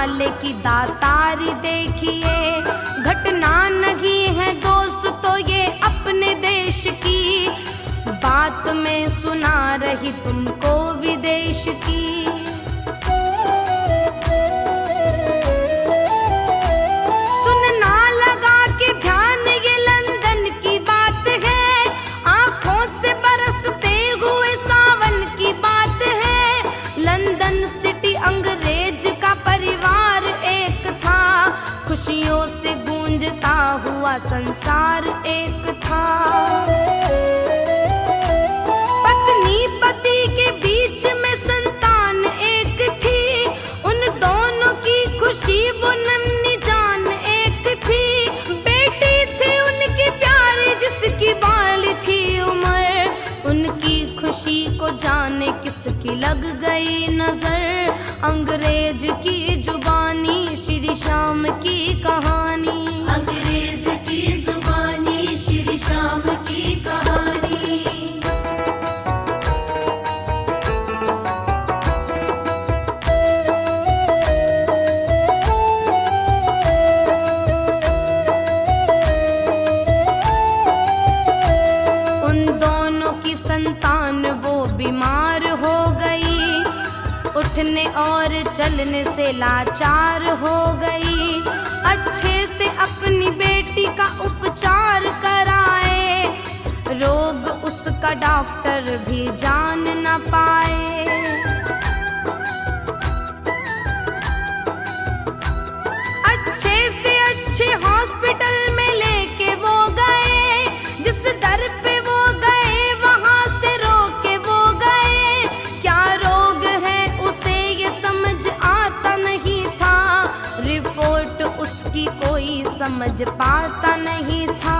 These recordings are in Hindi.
वाले की दातारी देखिए। घटना नहीं है दोस्तों ये अपने देश की, बात में सुना रही तुमको विदेश की। सुनना लगा के ध्यान ये लंदन की बात है, आंखों से बरसते हुए सावन की बात है। लंदन सिटी अंग्रेज का परिवार एक था, खुशियों से गूंजता हुआ संसार एक था। पत्नी पति के बीच में संतान एक थी, उन दोनों की खुशी वो नन्ही जान एक थी। बेटी थी उनकी प्यारी जिसकी बाली थी उम्र, उनकी खुशी को जाने किसकी लग गई नजर। अंग्रेज की जुबानी श्री श्याम की कहानी, अंग्रेज की जुबानी श्री श्याम की कहानी। उन दोनों की संतान वो बीमार हो गई, उठने और चलने से लाचार हो गई। अच्छे से अपनी बेटी का उपचार कराए, रोग उसका डॉक्टर भी जान न पाए। अच्छे से अच्छे हॉस्पिटल में लेके वो गए, जिस दर पे वो गए वहां से रोके वो गए। क्या रोग है उसे ये समझ आता नहीं था, रिपोर्ट उसकी कोई समझ पाता नहीं था।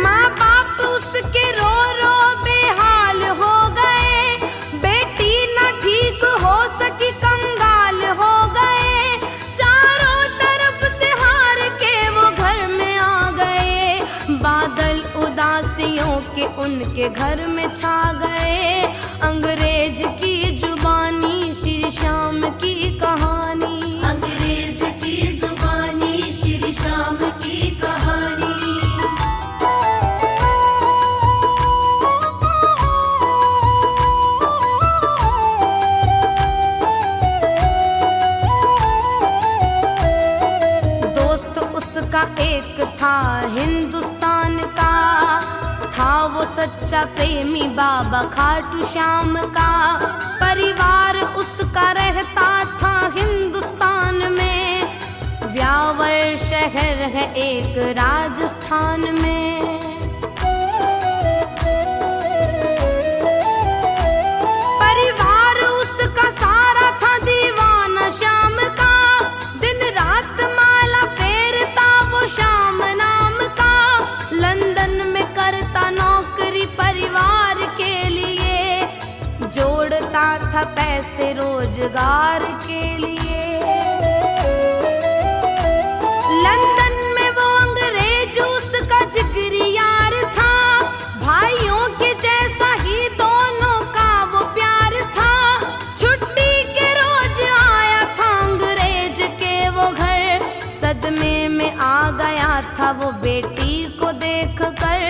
माँ बाप उसके रो रो बेहाल हो गए, बेटी न ठीक हो सकी कंगाल हो गए। चारों तरफ से हार के वो घर में आ गए, बादल उदासियों के उनके घर में छा गए। अंग्रेज की जुबानी श्री श्याम की कहानी, अंग्रेज की जुबानी श्री श्याम की कहानी। दोस्त उसका एक था हिंदुस्तान का, था वो सच्चा प्रेमी बाबा खाटू श्याम का। परिवार उसका रहता था हिंदुस्तान में, व्यावर शहर है एक राजस्थान में। परिवार उसका सारा था दीवाना श्याम का, दिन रात माला फेरता वो श्याम नाम का। लंदन में करता नौकरी परिवार के लिए, जोड़ता था पैसे रोजगार के लिए। लंदन में वो अंग्रेज उसका जिगरी यार था, भाइयों के जैसा ही दोनों का वो प्यार था। छुट्टी के रोज आया था अंग्रेज के वो घर, सदमे में आ गया था वो बेटी को देख कर।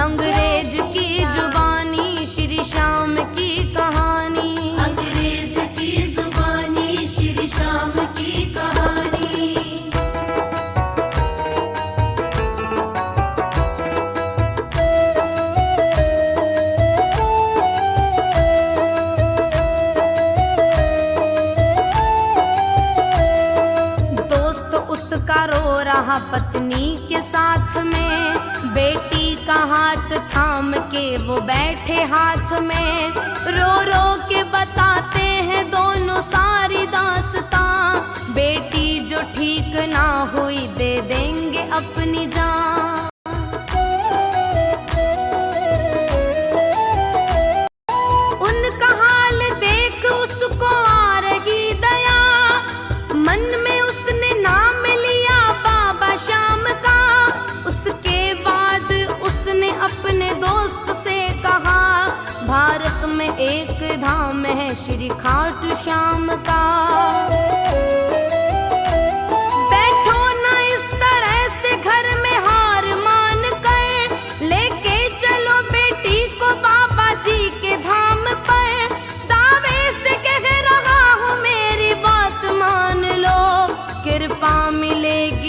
अंग्रेज की जुबानी श्री श्याम की कहानी, अंग्रेज की जुबानी श्री श्याम की कहानी। दोस्त उसका रो रहा पत्नी के साथ में, बेटी का हाथ थाम के वो बैठे हाथ में। रो रो के बताते हैं दोनों सारी दास्तां, बेटी जो ठीक ना हुई दे देंगे अपनी जान। उनका हाल देख उसको आ रही दया, मन में उसने नाम लिया बाबा श्याम का। उसके बाद उसने अपने दोस्त से कहा, भारत में एक धाम है श्री खाटू श्याम का।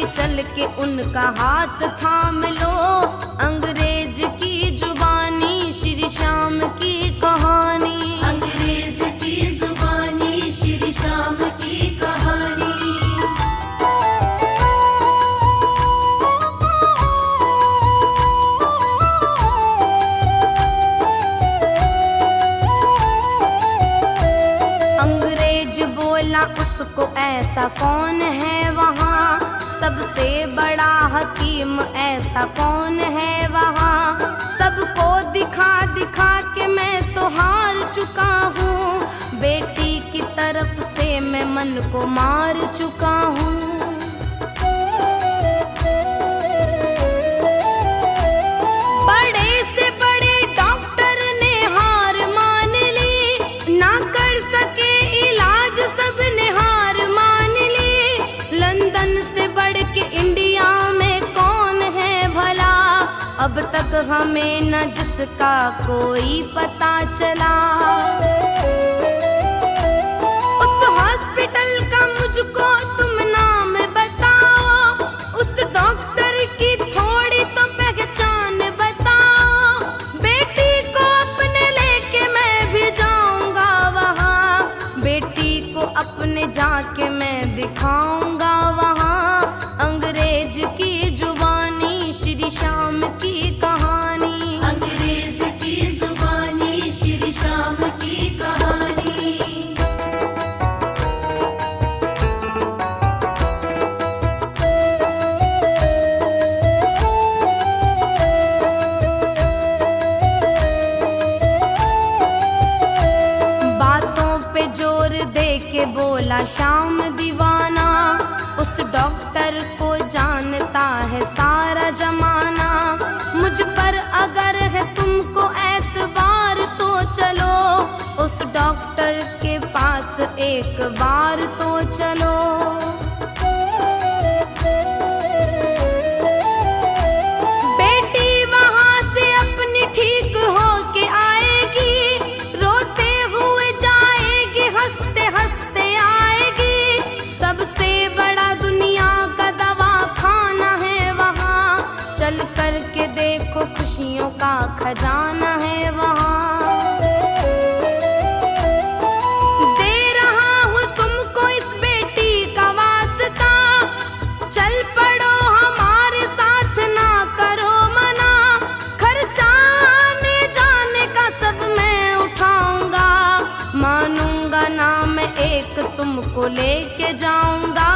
चल के उनका हाथ थाम लो। अंग्रेज की जुबानी श्री श्याम की कहानी। अंग्रेज की जुबानी श्री श्याम की कहानी। अंग्रेज बोला उसको ऐसा कौन है वहाँ, सबसे बड़ा हकीम ऐसा कौन है वहाँ। सबको दिखा दिखा के मैं तो हार चुका हूँ, बेटी की तरफ से मैं मन को मार चुका हूँ। बड़े से बड़े डॉक्टर ने हार मान ली, ना कर सके इलाज सबने हार मान ली। लंदन से बढ़ के इंडिया में कौन है भला, अब तक हमें न जिसका कोई पता चला। उस हॉस्पिटल का मुझको तुम नाम बताओ, उस डॉक्टर की थोड़ी तो पहचान बताओ। बेटी को अपने लेके मैं भी जाऊंगा वहाँ, बेटी को अपने जाके मैं दिखाऊंगा वहाँ। अंग्रेज की जुबानी श्री श्याम की कहानी। अंग्रेज की जुबानी श्री श्याम की कहानी। बातों पे जोर दे के बोला श्याम दीवाना, उस डॉक्टर को जानता है सारा जमाना। मुझ पर अगर है तुमको एतबार तो चलो, उस डॉक्टर के पास एक बार तो चलो। बेटी वहाँ से अपनी ठीक हो के आएगी, रोते हुए जाएगी, हंसते हंसते आएगी। सबसे बड़ा दुनिया का दवाखाना है वहाँ, चल कर के देखो खुशियों का खजाना है वहाँ। दे रहा हूँ तुमको इस बेटी का वास्ता, चल पड़ो हमारे साथ ना करो मना। खर्चा आने जाने का सब मैं उठाऊंगा, मानूंगा ना मैं एक तुमको लेके जाऊंगा।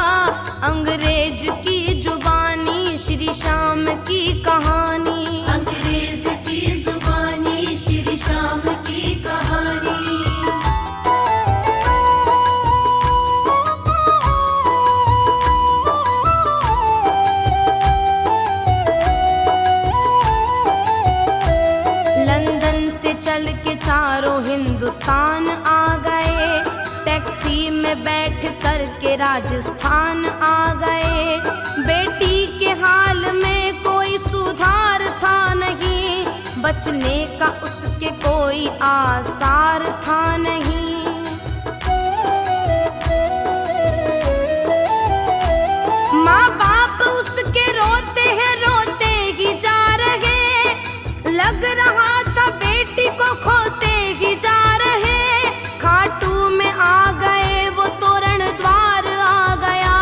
अंग्रेज की जुबानी श्री श्याम की कहानी। अंग्रेज की जुबानी श्री श्याम की कहानी। लंदन से चल के चारों हिंदुस्तान आ गए, टैक्सी में बैठ कर के राजस्थान आ गए। बेटी के हाल में कोई सुधार था नहीं, बचने का उसके कोई आसार था नहीं। माँ बाप उसके रोते हैं, रोते ही जा रहे, लग रहा था बेटी को खोते ही जा रहे। खाटू में आ गए वो तोरण द्वार आ गया,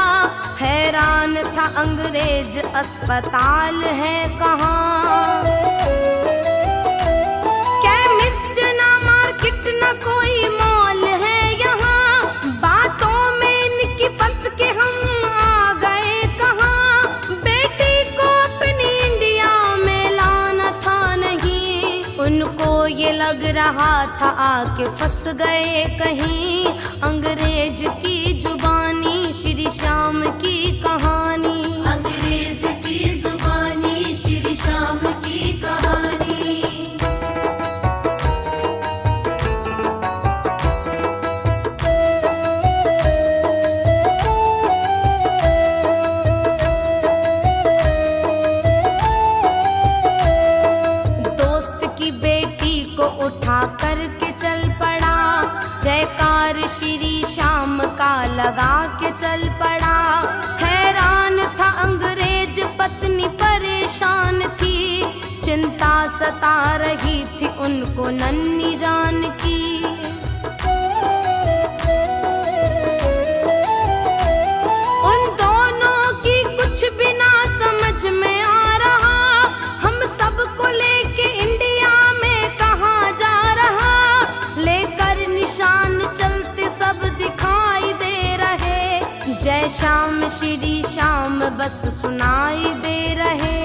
हैरान था अंग्रेज अस्पताल है कहाँ। केमिस्ट ना मार्केट ना कोई मॉल है यहाँ, बातों में इनकी फंस के हम आ गए कहाँ। बेटी को अपनी इंडिया में लाना था नहीं, उनको ये लग रहा था आके फंस गए कहीं। अंग्रेज की जुबानी श्री श्याम की कहानी। अंग्रेज की जुबानी श्री श्याम की कहानी। दोस्त की बेटी को उठा करके चल पड़ा, जयकार श्री श्याम का के चल पड़ा। हैरान था अंग्रेज, पत्नी परेशान थी, चिंता सता रही थी उनको नन्ही जान की। उन दोनों की कुछ भी ना समझ में आ रहा, हम सबको लेके इंडिया में कहाँ जा रहा। लेकर निशान चलते सब दिखाई दे रहे, जय श्याम श्री श्याम बस सुनाई दे रहे।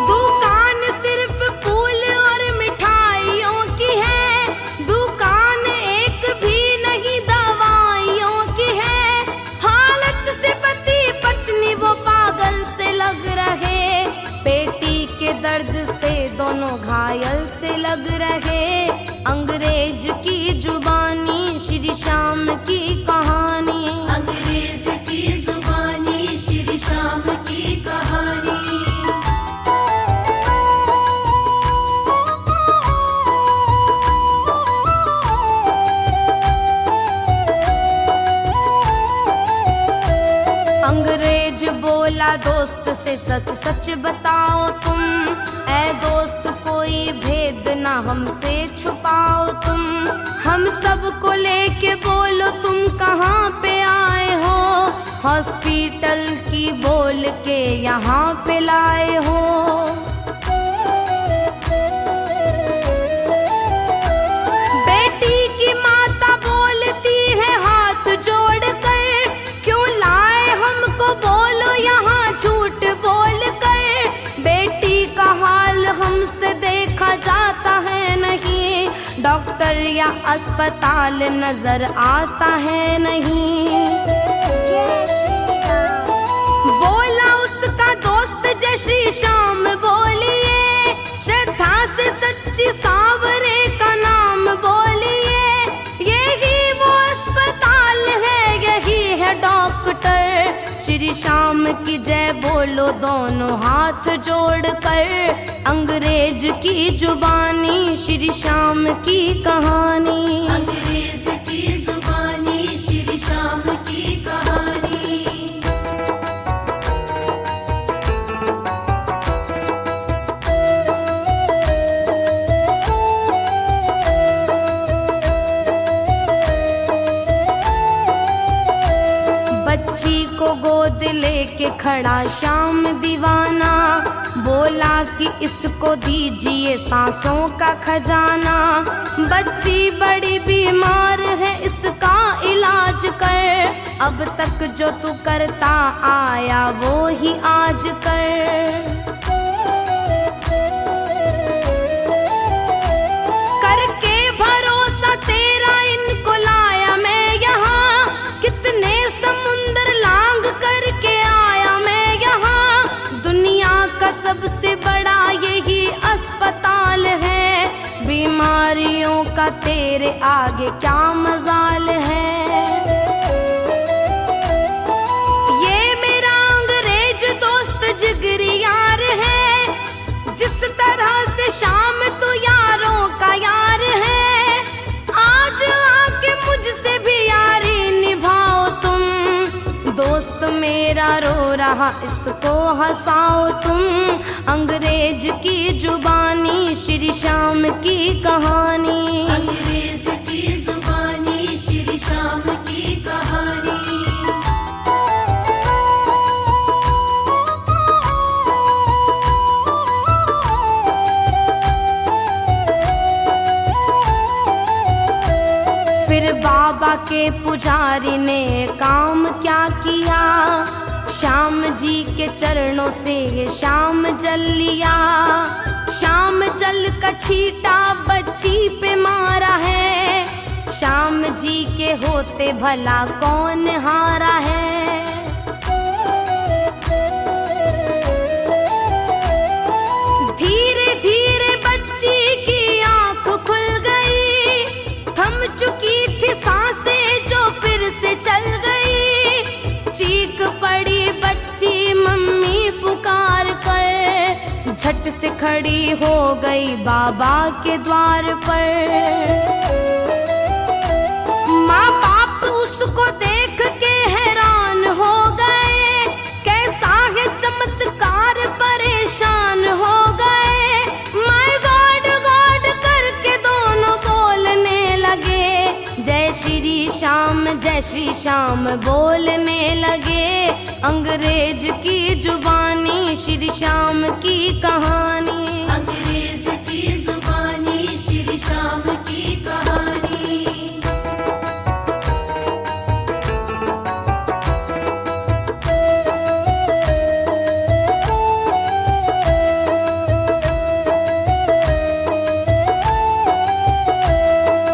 दुकान सिर्फ फूल और मिठाइयों की है, दुकान एक भी नहीं दवाइयों की है। हालत से पति पत्नी वो पागल से लग रहे, पेटी के दर्द से दोनों घायल से लग रहे। अंग्रेज की जुबानी श्री श्याम की कहानी, अंग्रेज की जुबानी श्री श्याम की कहानी। अंग्रेज बोला दोस्त से सच सच बताओ तुम, ऐ दोस्त कोई भेद ना हमसे छुपाओ तुम। हम सबको लेके बोलो तुम कहाँ पे आए हो, हॉस्पिटल की बोल के यहाँ पे लाए हो। बेटी की माता बोलती है हाथ जोड़ कर, क्यों लाए हमको बोलो यहाँ झूठ बोल कर। बेटी का हाल हमसे देखा जाता है नहीं, डॉक्टर या अस्पताल नजर आता है नहीं। बोला उसका दोस्त जय श्री श्याम बोलिए, श्रद्धा से सच्ची सांवरे का नाम बोलिए। यही वो अस्पताल है, यही है डॉक्टर। श्री श्याम की जय बोलो दोनों हाथ जोड़कर, अंग्रेज की जुबानी श्री श्याम की कहानी, अंग्रेज की जुबानी श्री श्याम की कहानी। बच्ची को गोद लेके खड़ा श्याम दीवाना, बोला कि इसको दीजिए सांसों का खजाना। बच्ची बड़ी बीमार है, इसका इलाज कर, अब तक जो तू करता आया वो ही आज कर। करके भरोसा तेरा इनको लाया मैं यहाँ, कितने समुंदर लांग करके आया मैं यहाँ। दुनिया का सबसे बड़ा यही अस्पताल है, बीमारियों का तेरे आगे क्या मजाल है। ये मेरा अंग्रेज दोस्त जिगरी यार है, जिस तरह से शाम तू यारों का यार है। आज आके मुझसे भी यारी निभाओ तुम, दोस्त मेरा रो रहा इसको हंसाओ तुम। अंग्रेज की जुबानी श्री श्याम की कहानी, अंग्रेज की जुबानी श्री श्याम की कहानी। फिर बाबा के पुजारी ने काम क्या किया, श्याम जी के चरणों से ये श्याम जल लिया। श्याम जल का छींटा बच्ची पे मारा है, श्याम जी के होते भला कौन हारा है। धीरे धीरे बच्ची की आंख खुल गई, थम चुकी थी सांसें जो फिर से चल गई। चीख पड़ी बच्ची मम्मी पुकार कर, झट से खड़ी हो गई बाबा के द्वार पर। माँ बाप उसको देख के हैरान हो गए, कैसा है चमत्कार, परेशान हो गए। माय गॉड गॉड करके दोनों बोलने लगे, जय श्री श्याम बोलने लगे। अंग्रेज की जुबानी श्री श्याम की कहानी, अंग्रेज की जुबानी श्री श्याम की कहानी।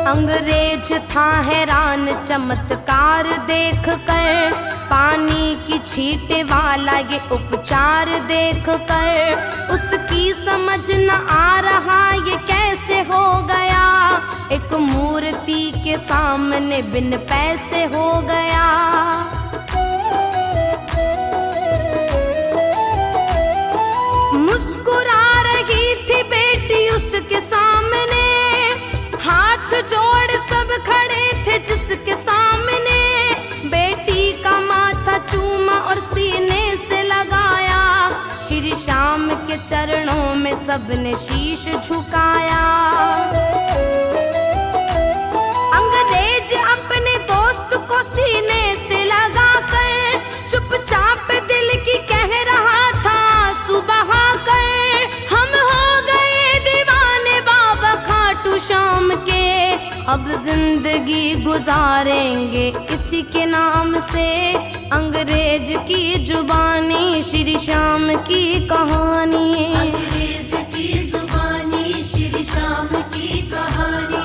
अंग्रेज था हैरान चमत्कार देख कर, पानी की छींटे वाला ये उपचार देख कर। उसकी समझ न आ रहा ये कैसे हो गया, एक मूर्ति के सामने बिन पैसे हो गया। मुस्कुरा रही थी बेटी उसके सामने, हाथ जोड़ सब खड़े थे जिसके सामने। बेटी का माथा चूमा और सीने से लगाया, श्री श्याम के चरणों में सबने शीश झुकाया। अंग्रेज अपने दोस्त को सीने से लगाकर चुपचाप दिल की कह रहा था आंसू बहाकर, हम हो गए दीवाने बाबा खाटू श्याम के, अब जिंदगी गुजारेंगे इसी के नाम से। अंग्रेज की जुबानी श्री श्याम की कहानी, अंग्रेज की जुबानी श्री श्याम की कहानी।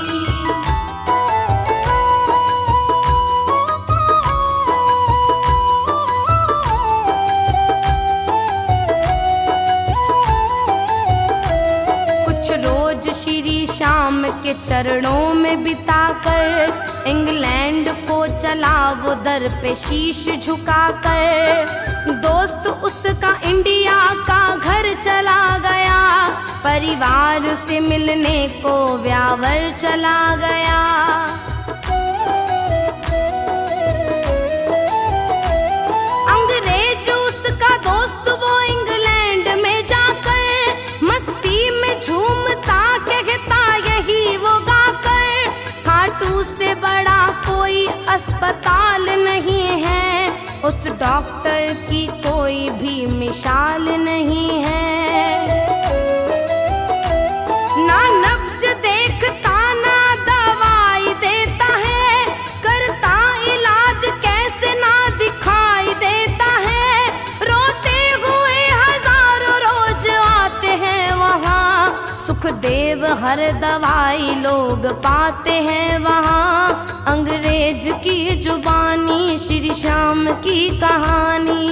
कुछ रोज श्री श्याम के चरणों में बिताकर, इंग्लैंड को चला वो दर पे शीश झुकाकर। दोस्त उसका इंडिया का घर चला गया, परिवार से मिलने को व्यावर चला गया। अंग्रेज उसका दोस्त वो इंग्लैंड में जाकर, मस्ती में झूमता कहता यही वो गाकर, खाटू से बड़ा कोई अस्पताल नहीं है, उस डॉक्टर की कोई भी मिसाल नहीं है। ना नब्ज देखता ना दवाई देता है, करता इलाज कैसे ना दिखाई देता है। रोते हुए हजारों रोज आते हैं वहाँ, सुखदेव हर दवाई लोग पाते हैं वहाँ। अंग्रेज की जुबानी श्री श्याम की कहानी,